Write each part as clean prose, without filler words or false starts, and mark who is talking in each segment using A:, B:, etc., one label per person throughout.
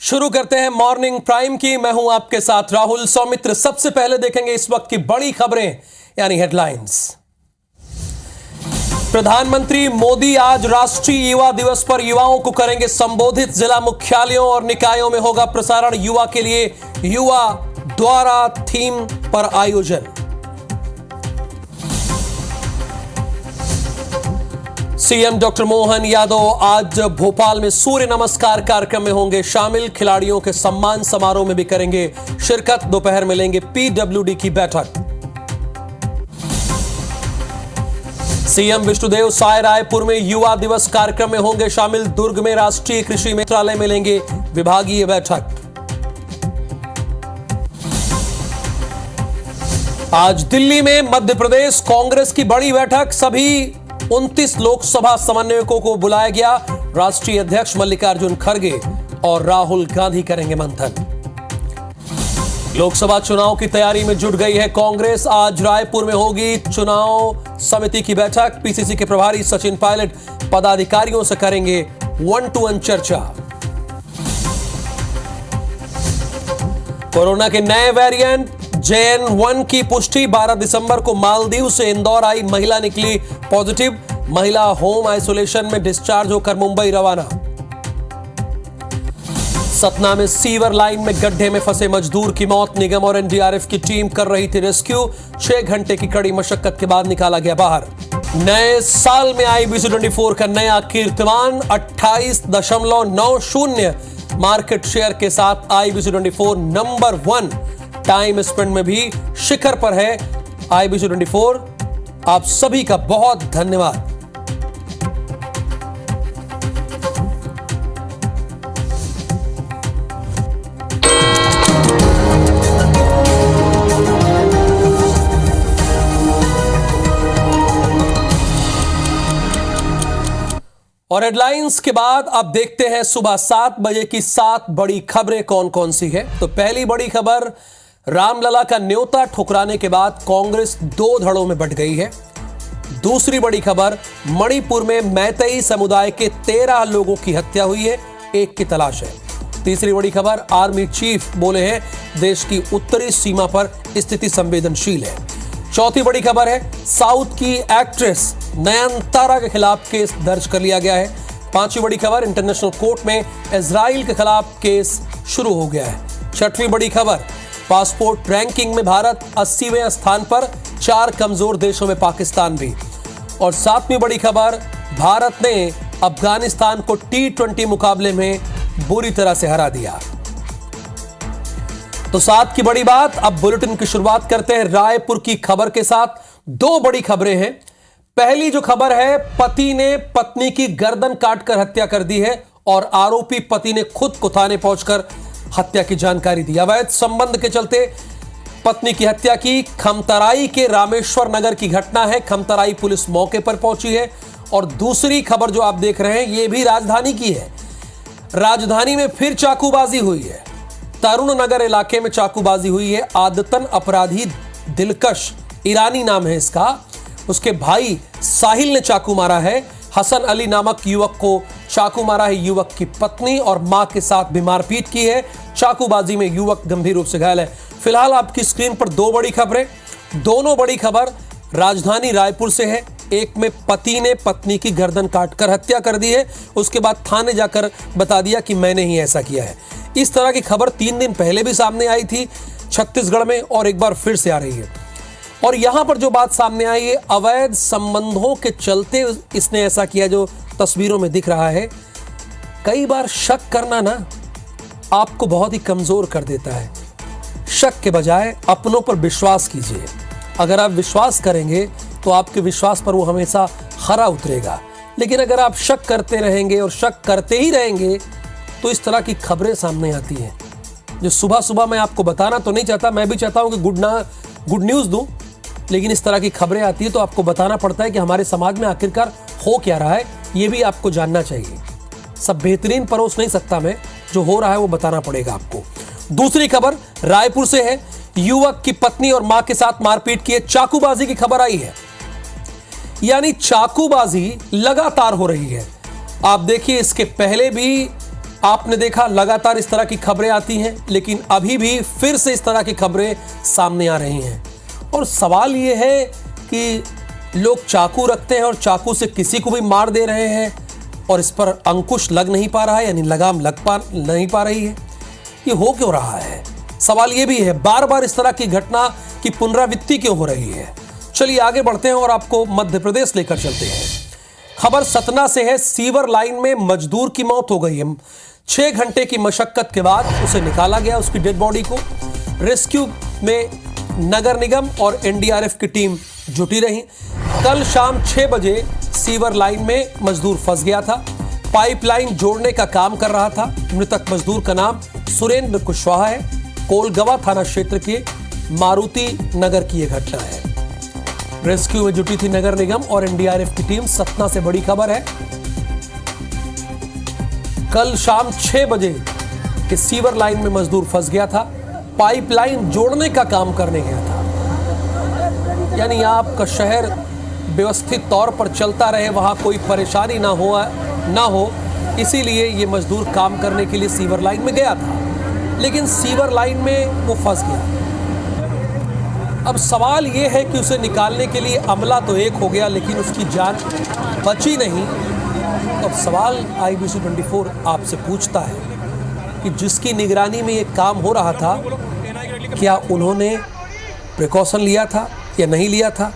A: शुरू करते हैं मॉर्निंग प्राइम की। मैं हूं आपके साथ राहुल सौमित्र। सबसे पहले देखेंगे इस वक्त की बड़ी खबरें यानी हेडलाइंस। प्रधानमंत्री मोदी आज राष्ट्रीय युवा दिवस पर युवाओं को करेंगे संबोधित। जिला मुख्यालयों और निकायों में होगा प्रसारण। युवा के लिए युवा द्वारा थीम पर आयोजन। सीएम डॉक्टर मोहन यादव आज भोपाल में सूर्य नमस्कार कार्यक्रम में होंगे शामिल। खिलाड़ियों के सम्मान समारोह में भी करेंगे शिरकत। दोपहर में लेंगे पीडब्ल्यूडी की बैठक। सीएम विष्णुदेव साय रायपुर में युवा दिवस कार्यक्रम में होंगे शामिल। दुर्ग में राष्ट्रीय कृषि मंत्रालय में लेंगे विभागीय बैठक। आज दिल्ली में मध्य प्रदेश कांग्रेस की बड़ी बैठक। सभी 29 लोकसभा समन्वयकों को बुलाया गया। राष्ट्रीय अध्यक्ष मल्लिकार्जुन खड़गे और राहुल गांधी करेंगे मंथन। लोकसभा चुनाव की तैयारी में जुट गई है कांग्रेस। आज रायपुर में होगी चुनाव समिति की बैठक। पीसीसी के प्रभारी सचिन पायलट पदाधिकारियों से करेंगे 1-to-1 चर्चा। कोरोना के नए वेरिएंट JN1 की पुष्टि। 12 दिसंबर को मालदीव से इंदौर आई महिला निकली पॉजिटिव। महिला होम आइसोलेशन में डिस्चार्ज होकर मुंबई रवाना। सतना में सीवर लाइन में गड्ढे में फंसे मजदूर की मौत। निगम और एनडीआरएफ की टीम कर रही थी रेस्क्यू। 6 घंटे की कड़ी मशक्कत के बाद निकाला गया बाहर। नए साल में IBC24 का नया कीर्तिमान 28.90 मार्केट शेयर के साथ IBC24 नंबर 1 टाइम स्पेंड में भी शिखर पर है। IBC24 आप सभी का बहुत धन्यवाद। और हेडलाइंस के बाद अब देखते हैं सुबह 7 बजे की 7 बड़ी खबरें कौन कौन सी है। तो पहली बड़ी खबर, रामलला का न्योता ठुकराने के बाद कांग्रेस 2 धड़ों में बंट गई है। दूसरी बड़ी खबर, मणिपुर में मैतेई समुदाय के 13 लोगों की हत्या हुई है, एक की तलाश है। तीसरी बड़ी खबर, आर्मी चीफ बोले हैं देश की उत्तरी सीमा पर स्थिति संवेदनशील है। चौथी बड़ी खबर है, साउथ की एक्ट्रेस नयनतारा के खिलाफ केस दर्ज कर लिया गया है। पांचवी बड़ी खबर, इंटरनेशनल कोर्ट में इजराइल के खिलाफ केस शुरू हो गया है। छठवीं बड़ी खबर, पासपोर्ट रैंकिंग में भारत 80वें स्थान पर, 4 कमजोर देशों में पाकिस्तान भी। और 7वीं बड़ी खबर, भारत ने अफगानिस्तान को T20 मुकाबले में बुरी तरह से हरा दिया। तो 7 की बड़ी बात। अब बुलेटिन की शुरुआत करते हैं रायपुर की खबर के साथ। 2 बड़ी खबरें हैं। पहली जो खबर है, पति ने पत्नी की गर्दन काटकर हत्या कर दी है और आरोपी पति ने खुद को थाने पहुंचकर हत्या की जानकारी दी। अवैध संबंध के चलते पत्नी की हत्या की। खमतराई के रामेश्वर नगर की घटना है। खमतराई पुलिस मौके पर पहुंची है। और दूसरी खबर जो आप देख रहे हैं ये भी राजधानी की है। राजधानी में फिर चाकूबाजी हुई है। तरुण नगर इलाके में चाकूबाजी हुई है। आदतन अपराधी दिलकश ईरानी नाम है इसका, उसके भाई साहिल ने चाकू मारा है। हसन अली नामक युवक को चाकू मारा है युवक की पत्नी और मां के साथ भी मारपीट की है। चाकूबाजी में युवक गंभीर रूप से घायल है। फिलहाल आपकी स्क्रीन पर 2 बड़ी खबरें। दोनों बड़ी खबर राजधानी रायपुर से है। एक में पति ने पत्नी की गर्दन काटकर हत्या कर दी है, उसके बाद थाने जाकर बता दिया कि मैंने ही ऐसा किया है। इस तरह की खबर 3 दिन पहले भी सामने आई थी छत्तीसगढ़ में और एक बार फिर से आ रही है। और यहां पर जो बात सामने आई है, अवैध संबंधों के चलते इसने ऐसा किया जो तस्वीरों में दिख रहा है। कई बार शक करना ना आपको बहुत ही कमजोर कर देता है। शक के बजाय अपनों पर विश्वास कीजिए। अगर आप विश्वास करेंगे तो आपके विश्वास पर वो हमेशा खरा उतरेगा। लेकिन अगर आप शक करते रहेंगे और शक करते ही रहेंगे तो इस तरह की खबरें सामने आती हैं जो सुबह सुबह मैं आपको बताना तो नहीं चाहता। मैं भी चाहता हूं कि गुड न्यूज़ दूं, लेकिन इस तरह की खबरें आती है तो आपको बताना पड़ता है कि हमारे समाज में आखिरकार हो क्या रहा है। ये भी आपको जानना चाहिए। सब बेहतरीन परोस नहीं सकता मैं, जो हो रहा है वो बताना पड़ेगा आपको। दूसरी खबर रायपुर से है। युवक की पत्नी और मां के साथ मारपीट की है। चाकूबाजी की खबर आई है, यानी चाकूबाजी लगातार हो रही है। आप देखिए इसके पहले भी आपने देखा लगातार इस तरह की खबरें आती हैं, लेकिन अभी भी फिर से इस तरह की खबरें सामने आ रही हैं। और सवाल ये है कि लोग चाकू रखते हैं और चाकू से किसी को भी मार दे रहे हैं और इस पर अंकुश लग नहीं पा रहा है, यानी लगाम नहीं पा रही है। ये हो क्यों रहा है? सवाल ये भी है, बार बार इस तरह की घटना की पुनरावृत्ति क्यों हो रही है? चलिए आगे बढ़ते हैं और आपको मध्य प्रदेश लेकर चलते हैं। खबर सतना से है। सीवर लाइन में मजदूर की मौत हो गई है। 6 घंटे की मशक्कत के बाद उसे निकाला गया, उसकी डेड बॉडी को। रेस्क्यू में नगर निगम और एनडीआरएफ की टीम जुटी रही। कल शाम 6 बजे सीवर लाइन में मजदूर फंस गया था। पाइपलाइन जोड़ने का काम कर रहा था। मृतक मजदूर का नाम सुरेंद्र कुशवाहा है। कोलगवा थाना क्षेत्र के मारुति नगर की यह घटना है। रेस्क्यू में जुटी थी नगर निगम और एनडीआरएफ की टीम। सतना से बड़ी खबर है। कल शाम 6 बजे के सीवर लाइन में मजदूर फंस गया था। पाइपलाइन जोड़ने का काम करने गया था। यानी आपका शहर व्यवस्थित तौर पर चलता रहे, वहां कोई परेशानी ना हो, इसीलिए ये मजदूर काम करने के लिए सीवर लाइन में गया था। लेकिन सीवर लाइन में वो फंस गया। अब सवाल ये है कि उसे निकालने के लिए अमला तो एक हो गया, लेकिन उसकी जान बची नहीं। अब सवाल IBC 24 आपसे पूछता है कि जिसकी निगरानी में ये काम हो रहा था, क्या उन्होंने प्रिकॉशन लिया था या नहीं लिया था?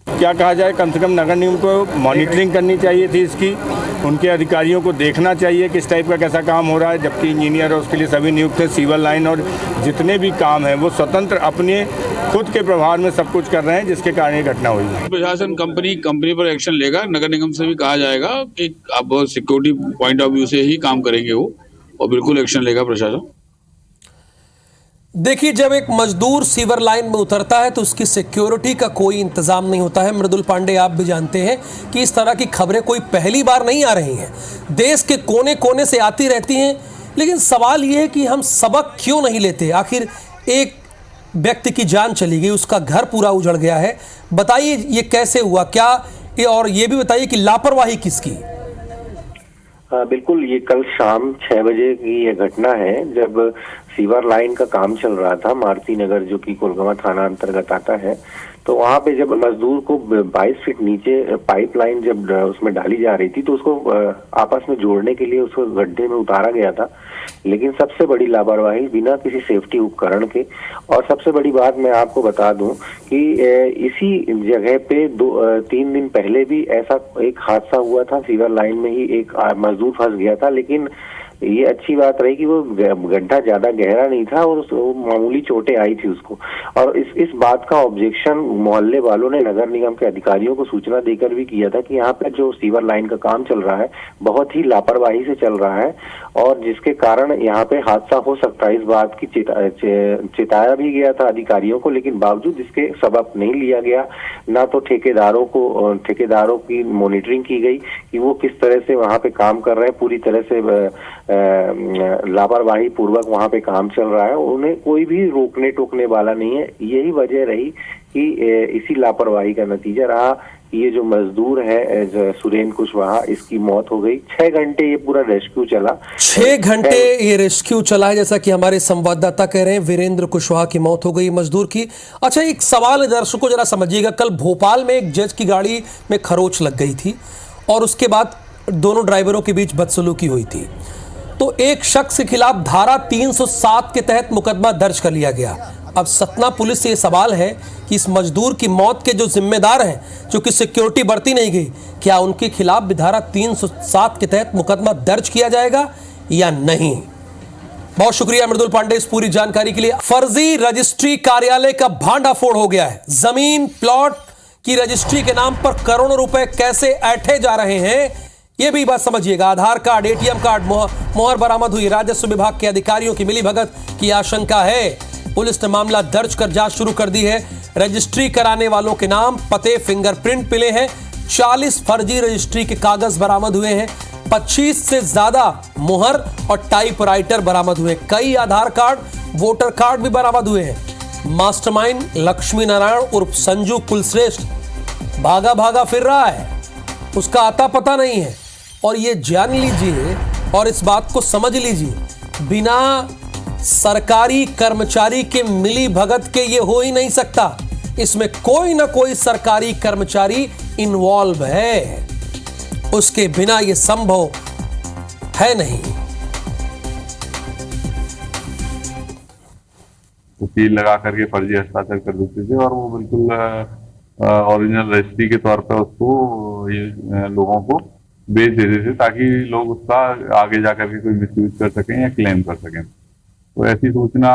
B: क्या कहा जाए, कम से कम नगर निगम को मॉनिटरिंग करनी चाहिए थी इसकी। उनके अधिकारियों को देखना चाहिए किस टाइप का कैसा काम हो रहा है, जबकि इंजीनियर और उसके लिए सभी नियुक्त थे। सीवर लाइन और जितने भी काम हैं वो स्वतंत्र अपने खुद के प्रभार में सब कुछ कर रहे हैं, जिसके कारण ये घटना हुई है।
C: प्रशासन कंपनी पर एक्शन लेगा। नगर निगम से भी कहा जाएगा कि अब सिक्योरिटी पॉइंट ऑफ व्यू से ही काम करेंगे वो, और बिल्कुल एक्शन लेगा प्रशासन।
A: देखिए, जब एक मजदूर सीवर लाइन में उतरता है तो उसकी सिक्योरिटी का कोई इंतजाम नहीं होता है। मृदुल पांडे, आप भी जानते हैं कि इस तरह की खबरें कोई पहली बार नहीं आ रही हैं, देश के कोने कोने से आती रहती हैं। लेकिन सवाल यह है कि हम सबक क्यों नहीं लेते? आखिर एक व्यक्ति की जान चली गई, उसका घर पूरा उजड़ गया है। बताइए ये कैसे हुआ, क्या ये, और ये भी बताइए कि लापरवाही किसकी?
D: बिल्कुल, ये कल शाम 6 बजे की ये घटना है, जब सीवर लाइन का काम चल रहा था मारुति नगर, जो कि कोलगवा थाना अंतर्गत आता है। तो वहां पे जब मजदूर को 22 फीट नीचे पाइपलाइन जब उसमें डाली जा रही थी, तो उसको आपस में जोड़ने के लिए उसको गड्ढे में उतारा गया था। लेकिन सबसे बड़ी लापरवाही, बिना किसी सेफ्टी उपकरण के। और सबसे बड़ी बात मैं आपको बता दूं कि इसी जगह पे 3 दिन पहले भी ऐसा एक हादसा हुआ था। सीवर लाइन में ही एक मजदूर फंस गया था, लेकिन ये अच्छी बात रही कि वो गड्ढा ज्यादा गहरा नहीं था और मामूली चोटें आई थी उसको। और इस बात का ऑब्जेक्शन मोहल्ले वालों ने नगर निगम के अधिकारियों को सूचना देकर भी किया था कि यहाँ पर जो सीवर लाइन का काम चल रहा है बहुत ही लापरवाही से चल रहा है, और जिसके कारण यहाँ पे हादसा हो सकता है। इस बात की चेताया भी गया था अधिकारियों को, लेकिन बावजूद इसके सबक नहीं लिया गया। ना तो ठेकेदारों की मॉनिटरिंग की गई कि वो किस तरह से वहाँ पे काम कर रहे हैं। पूरी तरह से लापरवाही पूर्वक वहां पे काम चल रहा है। उन्हें कोई भी रोकने टोकने वाला नहीं है। यही वजह रही कि इसी लापरवाही का नतीजा रहा। ये जो मजदूर है सुरेंद्र कुशवाहा, इसकी मौत हो गई। 6 घंटे ये पूरा रेस्क्यू चला।
A: 6 घंटे ये रेस्क्यू चला है, जैसा कि हमारे संवाददाता कह रहे हैं। वीरेंद्र कुशवाहा की मौत हो गई मजदूर की। अच्छा, एक सवाल दर्शकों जरा समझिएगा। कल भोपाल में एक जज की गाड़ी में खरोच लग गई थी और उसके बाद दोनों ड्राइवरों के बीच बदसलूकी हुई थी। तो एक शख्स के खिलाफ धारा 307 के तहत मुकदमा दर्ज कर लिया गया। अब सतना पुलिस से यह सवाल है कि इस मजदूर की मौत के जो जिम्मेदार हैं, जो कि सिक्योरिटी बरती नहीं गई, क्या उनके खिलाफ भी धारा 307 के तहत मुकदमा दर्ज किया जाएगा या नहीं? बहुत शुक्रिया मृदुल पांडे इस पूरी जानकारी के लिए। फर्जी रजिस्ट्री कार्यालय का भांडाफोड़ हो गया है। जमीन प्लॉट की रजिस्ट्री के नाम पर करोड़ों रुपए कैसे ऐंठे जा रहे हैं, ये भी बात समझिएगा। आधार कार्ड, ATM कार्ड, मोहर बरामद हुई। राजस्व विभाग के अधिकारियों की मिलीभगत की आशंका है। पुलिस ने मामला दर्ज कर जांच शुरू कर दी है। रजिस्ट्री कराने वालों के नाम, पते, फिंगरप्रिंट मिले हैं। 40 फर्जी रजिस्ट्री के कागज बरामद हुए हैं। 25 से ज्यादा मोहर और टाइपराइटर बरामद हुए। कई आधार कार्ड, वोटर कार्ड भी बरामद हुए हैं। मास्टरमाइंड लक्ष्मी नारायण उर्फ संजू कुलश्रेष्ठ भागा भागा फिर रहा है। उसका आता पता नहीं है। और ये जान लीजिए और इस बात को समझ लीजिए, बिना सरकारी कर्मचारी के मिली भगत के ये हो ही नहीं सकता। इसमें कोई ना कोई सरकारी कर्मचारी इन्वॉल्व है, उसके बिना ये संभव है नहीं।
E: सील लगा करके फर्जी हस्ताक्षर कर देते थे और वो बिल्कुल ओरिजिनल रजिस्ट्री के तौर पर उसको ये लोगों को बेच देते थे ताकि लोग उसका आगे जाकर के कोई मिसयूज कर सकें या क्लेम कर सकें। तो ऐसी सूचना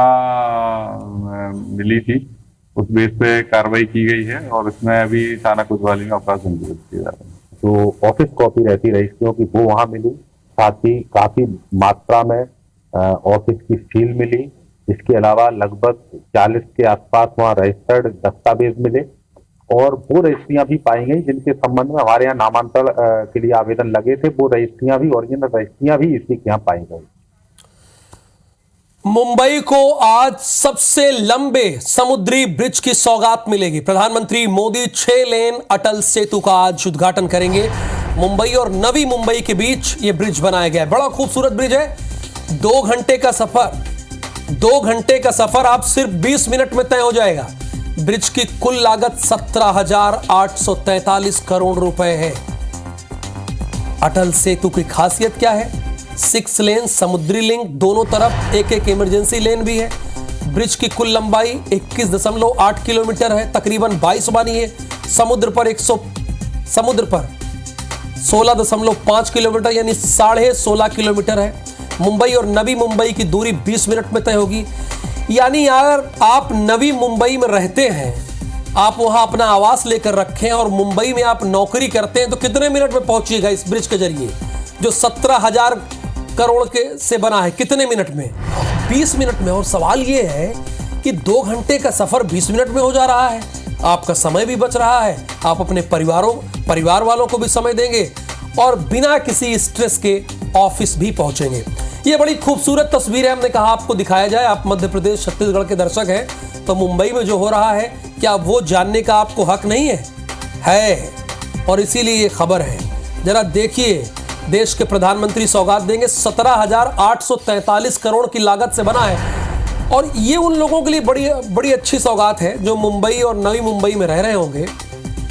E: मिली थी, उस बेस पे कार्रवाई की गई है और इसमें अभी थाना कोतवाली में अपराध संकलित किया जा रहा है।
F: तो ऑफिस कॉपी रहती रजिस्ट्रियों की वो वहाँ मिली, साथ ही काफी मात्रा में ऑफिस की सील मिली। इसके अलावा लगभग 40 के आसपास वहाँ रजिस्टर्ड दस्तावेज मिले और वो रजिस्ट्रियां भी पाई गई जिनके संबंध में हमारे यहाँ नामांतरण के लिए आवेदन लगे थे। वो रजिस्ट्रियां भी, ओरिजिनल रजिस्ट्रियां भी इसी के यहाँ पाई गई।
A: मुंबई को आज सबसे लंबे समुद्री ब्रिज की सौगात मिलेगी। प्रधानमंत्री मोदी 6 लेन अटल सेतु का आज उद्घाटन करेंगे। मुंबई और नवी मुंबई के बीच यह ब्रिज बनाया गया है। बड़ा खूबसूरत ब्रिज है। 2 घंटे का सफर आप सिर्फ 20 मिनट में तय हो जाएगा। ब्रिज की कुल लागत 17,843 करोड़ रुपए है। अटल सेतु की खासियत क्या है? 6 लेन समुद्री लिंक, दोनों तरफ एक इमरजेंसी लेन भी है। ब्रिज की कुल लंबाई 21.8 किलोमीटर है, तकरीबन 22 बानी है। समुद्र पर 16.5 किलोमीटर यानी 16.5 किलोमीटर है। मुंबई और नवी मुंबई की दूरी 20 मिनट में तय होगी। यानी अगर आप नवी मुंबई में रहते हैं, आप वहां अपना आवास लेकर रखें और मुंबई में आप नौकरी करते हैं, तो कितने मिनट में पहुंचिएगा इस ब्रिज के जरिए जो 17,000 करोड़ के से बना है? कितने मिनट में? 20 मिनट में। और सवाल यह है कि 2 घंटे का सफर 20 मिनट में हो जा रहा है। आपका समय भी बच रहा है, आप अपने परिवार वालों को भी समय देंगे और बिना किसी स्ट्रेस के ऑफिस भी पहुंचेंगे। ये बड़ी खूबसूरत तस्वीर है, हमने कहा आपको दिखाया जाए। आप मध्य प्रदेश छत्तीसगढ़ के दर्शक हैं, तो मुंबई में जो हो रहा है क्या वो जानने का आपको हक नहीं है? और इसीलिए ये खबर है। जरा देखिए, देश के प्रधानमंत्री सौगात देंगे। 17,843 करोड़ की लागत से बना है और ये उन लोगों के लिए बड़ी अच्छी सौगात है जो मुंबई और नवी मुंबई में रह रहे होंगे।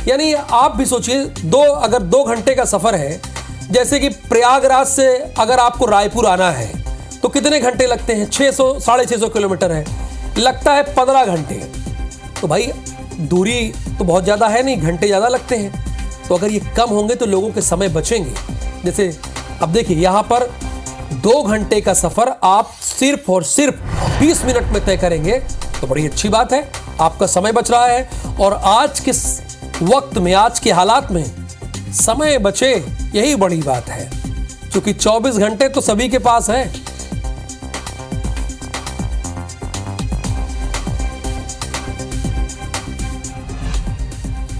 A: यानी आप भी सोचिए, अगर 2 घंटे का सफर है, जैसे कि प्रयागराज से अगर आपको रायपुर आना है तो कितने घंटे लगते हैं? 600-650 किलोमीटर है, लगता है 15 घंटे। तो भाई दूरी तो बहुत ज्यादा है नहीं, घंटे ज्यादा लगते हैं। तो अगर ये कम होंगे तो लोगों के समय बचेंगे। जैसे अब देखिए, यहां पर 2 घंटे का सफर आप सिर्फ और सिर्फ 20 मिनट में तय करेंगे, तो बड़ी अच्छी बात है। आपका समय बच रहा है और आज के वक्त में, आज के हालात में समय बचे, यही बड़ी बात है, क्योंकि 24 घंटे तो सभी के पास है।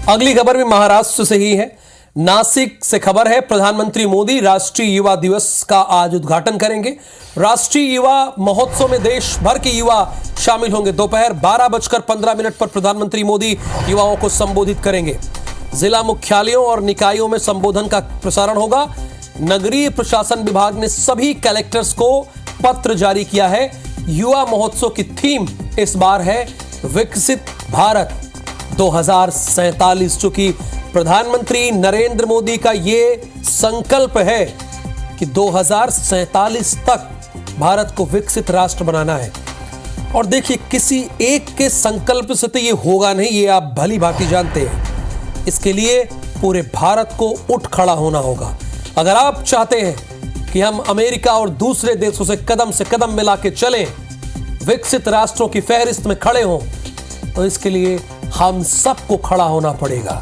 A: अगली खबर भी महाराष्ट्र से ही है। नासिक से खबर है, प्रधानमंत्री मोदी राष्ट्रीय युवा दिवस का आज उद्घाटन करेंगे। राष्ट्रीय युवा महोत्सव में देश भर के युवा शामिल होंगे। दोपहर 12:15 पर प्रधानमंत्री मोदी युवाओं को संबोधित करेंगे। जिला मुख्यालयों और निकायों में संबोधन का प्रसारण होगा। नगरीय प्रशासन विभाग ने सभी कलेक्टर्स को पत्र जारी किया है। युवा महोत्सव की थीम इस बार है विकसित भारत 2047, चूंकि प्रधानमंत्री नरेंद्र मोदी का ये संकल्प है कि 2047 तक भारत को विकसित राष्ट्र बनाना है। और देखिए, किसी एक के संकल्प से तो ये होगा नहीं, ये आप भली भांति जानते हैं। इसके लिए पूरे भारत को उठ खड़ा होना होगा। अगर आप चाहते हैं कि हम अमेरिका और दूसरे देशों से कदम मिला के चलें, विकसित राष्ट्रों की फहरिस्त में खड़े हों, तो इसके लिए हम सबको खड़ा होना पड़ेगा।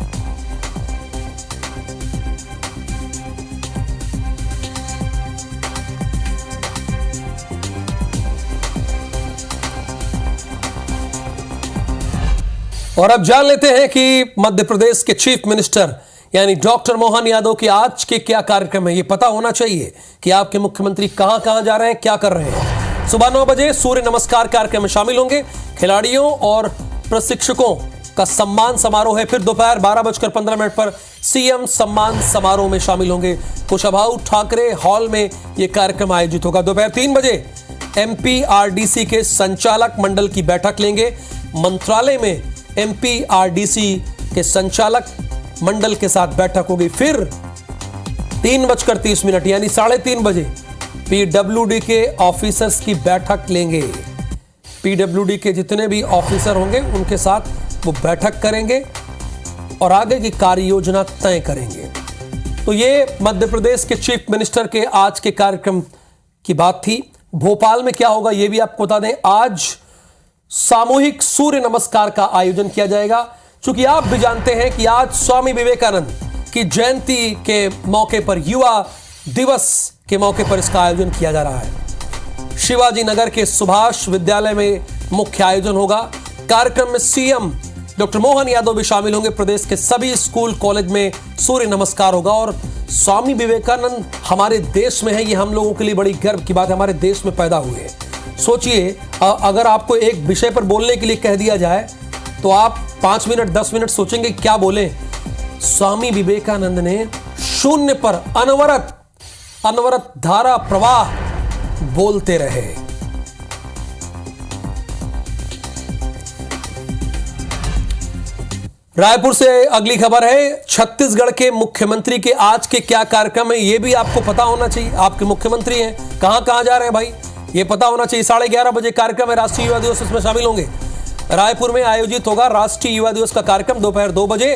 A: और अब जान लेते हैं कि मध्य प्रदेश के चीफ मिनिस्टर यानी डॉक्टर मोहन यादव के आज के क्या कार्यक्रम है। ये पता होना चाहिए कि आपके मुख्यमंत्री कहां जा रहे हैं, क्या कर रहे हैं। सुबह 9 बजे सूर्य नमस्कार कार्यक्रम में शामिल होंगे। खिलाड़ियों और प्रशिक्षकों का सम्मान समारोह है। फिर दोपहर 12:15 पर सीएम सम्मान समारोह में शामिल होंगे। कुशाभाऊ ठाकरे हॉल में यह कार्यक्रम आयोजित होगा। दोपहर 3 बजे एमपीआरडीसी के संचालक मंडल की बैठक लेंगे। मंत्रालय में एमपीआरडीसी के संचालक मंडल के साथ बैठक होगी। फिर 3:30 यानी 3:30 बजे पीडब्ल्यूडी के ऑफिसर्स की बैठक लेंगे। पीडब्ल्यूडी के जितने भी ऑफिसर होंगे उनके साथ वो बैठक करेंगे और आगे की कार्य योजना तय करेंगे। तो ये मध्य प्रदेश के चीफ मिनिस्टर के आज के कार्यक्रम की बात थी। भोपाल में क्या होगा ये भी आपको बता दें। आज सामूहिक सूर्य नमस्कार का आयोजन किया जाएगा। चूंकि आप भी जानते हैं कि आज स्वामी विवेकानंद की जयंती के मौके पर, युवा दिवस के मौके पर इसका आयोजन किया जा रहा है। शिवाजी नगर के सुभाष विद्यालय में मुख्य आयोजन होगा। कार्यक्रम में सीएम डॉक्टर मोहन यादव भी शामिल होंगे। प्रदेश के सभी स्कूल कॉलेज में सूर्य नमस्कार होगा। और स्वामी विवेकानंद हमारे देश में है, ये हम लोगों के लिए बड़ी गर्व की बात है। हमारे देश में पैदा हुए हैं। सोचिए, अगर आपको एक विषय पर बोलने के लिए कह दिया जाए तो आप 5 मिनट 10 मिनट सोचेंगे क्या बोले। स्वामी विवेकानंद ने शून्य पर अनवरत धारा प्रवाह बोलते रहे। रायपुर से अगली खबर है। छत्तीसगढ़ के मुख्यमंत्री के आज के क्या कार्यक्रम है ये भी आपको पता होना चाहिए। आपके मुख्यमंत्री हैं, कहां जा रहे हैं भाई, ये पता होना चाहिए। 11:30 बजे कार्यक्रम है राष्ट्रीय युवा दिवस, इसमें शामिल होंगे। रायपुर में आयोजित होगा राष्ट्रीय युवा दिवस का कार्यक्रम। दोपहर 2 बजे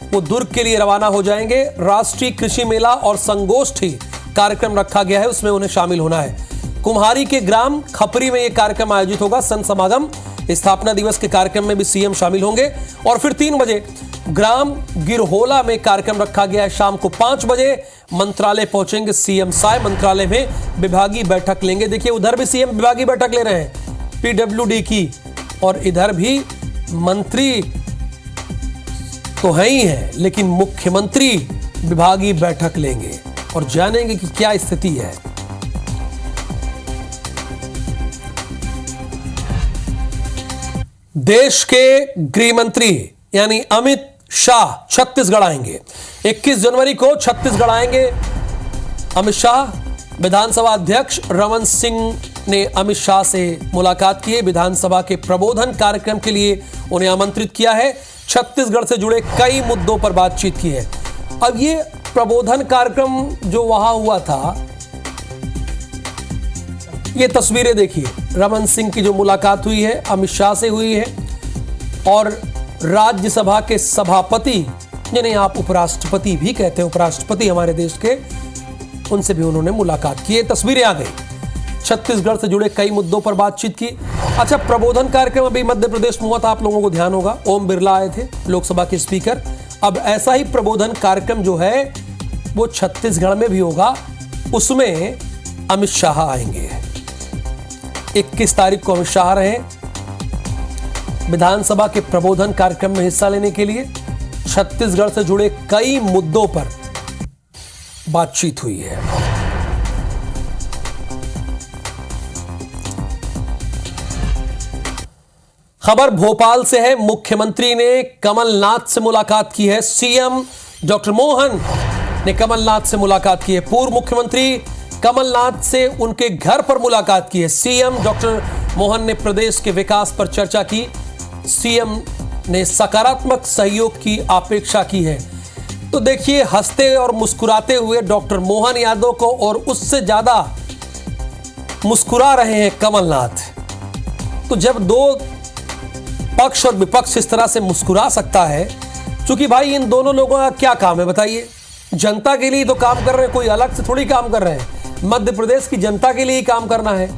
A: वो दुर्ग के लिए रवाना हो जाएंगे। राष्ट्रीय कृषि मेला और संगोष्ठी कार्यक्रम रखा गया है, उसमें उन्हें शामिल होना है। कुम्हारी के ग्राम खपरी में यह कार्यक्रम आयोजित होगा। संत समागम स्थापना दिवस के कार्यक्रम में भी सीएम शामिल होंगे। और फिर 3 बजे ग्राम गिरहोला में कार्यक्रम रखा गया है। शाम को 5 बजे मंत्रालय पहुंचेंगे सीएम साय। मंत्रालय में विभागीय बैठक लेंगे। देखिए, उधर भी सीएम विभागीय बैठक ले रहे हैं पीडब्ल्यूडी की, और इधर भी मंत्री तो है ही है, लेकिन मुख्यमंत्री विभागीय बैठक लेंगे और जानेंगे कि क्या स्थिति है। देश के गृह मंत्री यानी अमित शाह छत्तीसगढ़ आएंगे। 21 जनवरी को छत्तीसगढ़ आएंगे अमित शाह। विधानसभा अध्यक्ष रमन सिंह ने अमित शाह से मुलाकात की है। विधानसभा के प्रबोधन कार्यक्रम के लिए उन्हें आमंत्रित किया है। छत्तीसगढ़ से जुड़े कई मुद्दों पर बातचीत की है। अब ये प्रबोधन कार्यक्रम जो वहां हुआ था, ये तस्वीरें देखिए। रमन सिंह की जो मुलाकात हुई है अमित शाह से हुई है, और राज्यसभा के सभापति, जिन्हें आप उपराष्ट्रपति भी कहते हैं, उपराष्ट्रपति हमारे देश के, उनसे भी उन्होंने मुलाकात की। ये तस्वीरें आ गई। छत्तीसगढ़ से जुड़े कई मुद्दों पर बातचीत की। अच्छा, प्रबोधन कार्यक्रम अभी मध्य प्रदेश में हुआ था, आप लोगों को ध्यान होगा। ओम बिरला आए थे, लोकसभा के स्पीकर। अब ऐसा ही प्रबोधन कार्यक्रम जो है वो छत्तीसगढ़ में भी होगा। उसमें अमित शाह आएंगे। 21 तारीख को अमित शाह रहे विधानसभा के प्रबोधन कार्यक्रम में हिस्सा लेने के लिए। छत्तीसगढ़ से जुड़े कई मुद्दों पर बातचीत हुई है। खबर भोपाल से है। मुख्यमंत्री ने कमलनाथ से मुलाकात की है। सीएम डॉक्टर मोहन ने कमलनाथ से मुलाकात की है। पूर्व मुख्यमंत्री कमलनाथ से उनके घर पर मुलाकात की है। सीएम डॉक्टर मोहन ने प्रदेश के विकास पर चर्चा की। सीएम ने सकारात्मक सहयोग की अपेक्षा की है। तो देखिए, हंसते और मुस्कुराते हुए डॉक्टर मोहन यादव को, और उससे ज्यादा मुस्कुरा रहे हैं कमलनाथ। तो जब दो पक्ष और विपक्ष इस तरह से मुस्कुरा सकता है, क्योंकि भाई इन दोनों लोगों का क्या काम है बताइए? जनता के लिए तो काम कर रहे हैं, कोई अलग से थोड़ी काम कर रहे हैं। मध्य प्रदेश की जनता के लिए ही काम करना है।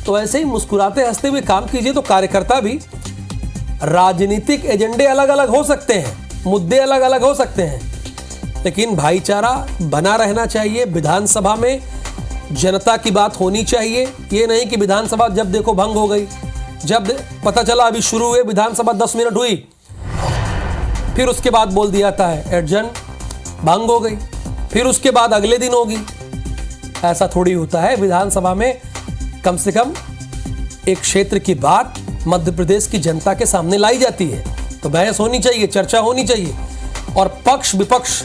A: तो ऐसे ही मुस्कुराते हंसते हुए काम कीजिए। तो कार्यकर्ता भी, राजनीतिक एजेंडे अलग अलग हो सकते हैं, मुद्दे अलग अलग हो सकते हैं, लेकिन भाईचारा बना रहना चाहिए। विधानसभा में जनता की बात होनी चाहिए। ये नहीं कि विधानसभा जब देखो भंग हो गई। जब पता चला अभी शुरू हुए विधानसभा 10 मिनट हुई, फिर उसके बाद बोल दिया जाता है एडजन, भंग हो गई, फिर उसके बाद अगले दिन होगी। ऐसा थोड़ी होता है। विधानसभा में कम से कम एक क्षेत्र की बात मध्य प्रदेश की जनता के सामने लाई जाती है। तो बहस होनी चाहिए, चर्चा होनी चाहिए और पक्ष विपक्ष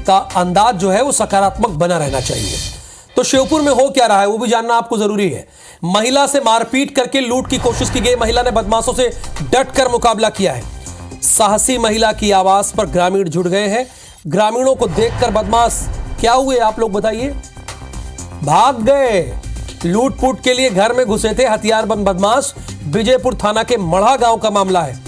A: का अंदाज जो है वो सकारात्मक बना रहना चाहिए। तो श्योपुर में हो क्या रहा है वो भी जानना आपको जरूरी है। महिला से मारपीट करके लूट की कोशिश की गई। महिला ने बदमाशों से डटकर मुकाबला किया है। साहसी महिला की आवाज पर ग्रामीण जुट गए हैं। ग्रामीणों को देखकर बदमाश क्या हुए आप लोग बताइए, भाग गए। लूट-पूट के लिए घर में घुसे थे हथियारबंद बदमाश। विजयपुर थाना के मढ़ा गांव का मामला है।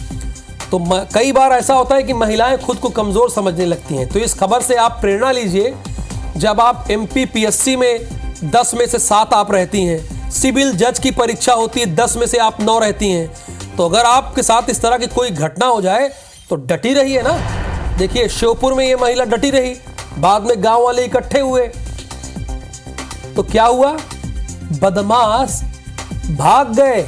A: तो कई बार ऐसा होता है कि महिलाएं खुद को कमजोर समझने लगती हैं। तो इस खबर से आप प्रेरणा लीजिए। जब आप MPPSC में 10 में से 7 आप रहती हैं, सिविल जज की परीक्षा होती है 10 में से आप 9 रहती हैं, तो अगर आपके साथ इस तरह की कोई घटना हो जाए तो डटी रही है ना। देखिए श्योपुर में ये महिला डटी रही, बाद में गांव वाले इकट्ठे हुए तो क्या हुआ, बदमाश भाग गए।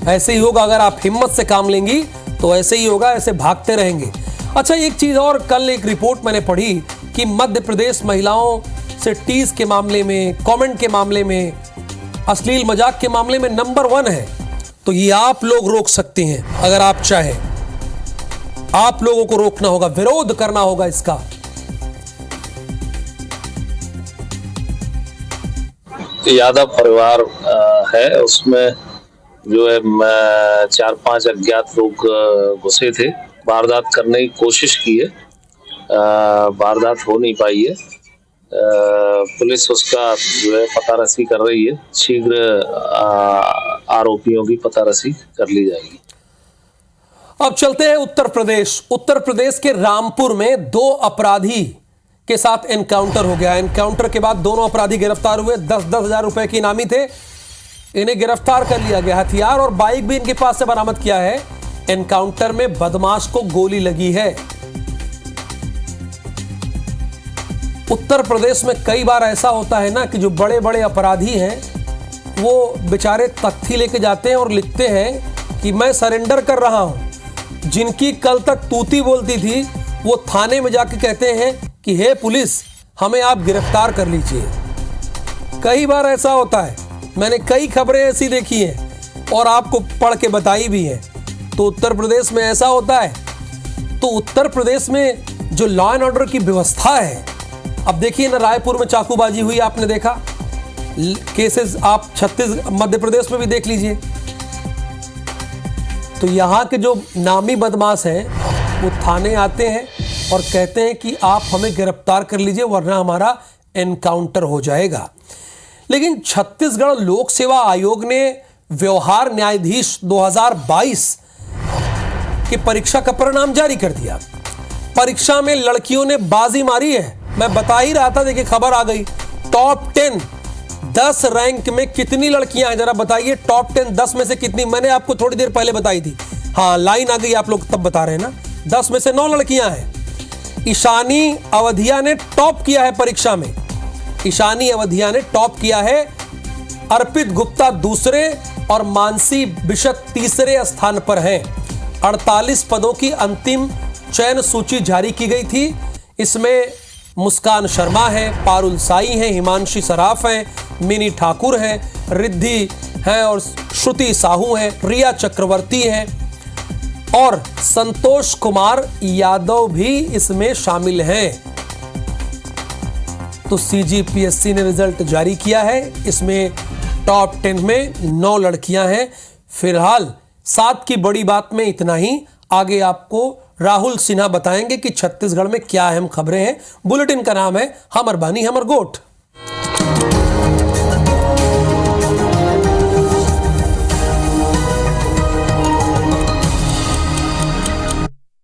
A: ऐसे ही होगा, अगर आप हिम्मत से काम लेंगी तो ऐसे ही होगा, ऐसे भागते रहेंगे। अच्छा एक चीज और, कल एक रिपोर्ट मैंने पढ़ी कि मध्य प्रदेश महिलाओं से टीज के मामले में, कमेंट के मामले में, अश्लील मजाक के मामले में नंबर 1 है। तो ये आप लोग रोक सकते हैं अगर आप चाहें। आप लोगों को रोकना होगा, विरोध करना होगा इसका।
G: यादव परिवार है, उसमें जो है 4-5 अज्ञात लोग घुसे थे, वारदात करने की कोशिश की है, वारदात हो नहीं पाई है। पुलिस उसका जो है पतारसी कर रही है, शीघ्र आरोपियों की पतारसी कर ली जाएगी।
A: अब चलते हैं उत्तर प्रदेश। उत्तर प्रदेश के रामपुर में 2 अपराधी के साथ एनकाउंटर हो गया। एनकाउंटर के बाद दोनों अपराधी गिरफ्तार हुए। 10-10 हजार रुपए के इनामी थे, इन्हें गिरफ्तार कर लिया गया। हथियार और बाइक भी इनके पास से बरामद किया है। एनकाउंटर में बदमाश को गोली लगी है। उत्तर प्रदेश में कई बार ऐसा होता है ना कि जो बड़े बड़े अपराधी हैं वो बेचारे तख्ती लेके जाते हैं और लिखते हैं कि मैं सरेंडर कर रहा हूं। जिनकी कल तक तूती बोलती थी वो थाने में जाके कहते हैं कि हे पुलिस, हमें आप गिरफ्तार कर लीजिए। कई बार ऐसा होता है, मैंने कई खबरें ऐसी देखी हैं और आपको पढ़ के बताई भी हैं। तो उत्तर प्रदेश में ऐसा होता है। तो उत्तर प्रदेश में जो लॉ एंड ऑर्डर की व्यवस्था है, अब देखिए ना, रायपुर में चाकूबाजी हुई, आपने देखा केसेस, आप मध्य प्रदेश में भी देख लीजिए। तो यहाँ के जो नामी बदमाश हैं वो थाने आते हैं और कहते हैं कि आप हमें गिरफ्तार कर लीजिए वरना हमारा एनकाउंटर हो जाएगा। लेकिन छत्तीसगढ़ लोक सेवा आयोग ने व्यवहार न्यायाधीश 2022 की परीक्षा का परिणाम जारी कर दिया। परीक्षा में लड़कियों ने बाजी मारी है। मैं बता ही रहा था, देखिए खबर आ गई। टॉप 10 रैंक में कितनी लड़कियां हैं जरा बताइए। टॉप 10 में से कितनी, मैंने आपको थोड़ी देर पहले बताई थी। हाँ लाइन आ गई, आप लोग तब बता रहे हैं ना। 10 में से 9 लड़कियां हैं। ईशानी अवधिया ने टॉप किया है परीक्षा में। ईशानी अवधिया ने टॉप किया है। अर्पित गुप्ता दूसरे और मानसी बिशक तीसरे स्थान पर हैं। 48 पदों की अंतिम चयन सूची जारी की गई थी। इसमें मुस्कान शर्मा है, पारुल साई हैं, हिमांशी सराफ हैं, मिनी ठाकुर हैं, रिद्धि हैं और श्रुति साहू हैं, रिया चक्रवर्ती हैं और संतोष कुमार यादव भी इसमें शामिल हैं। तो CGPSC ने रिजल्ट जारी किया है। इसमें टॉप 10 में 9 लड़कियां हैं। फिलहाल 7 की बड़ी बात में इतना ही। आगे आपको राहुल सिन्हा बताएंगे कि छत्तीसगढ़ में क्या अहम खबरें हैं। बुलेटिन का नाम है हमर बानी हमर गोठ।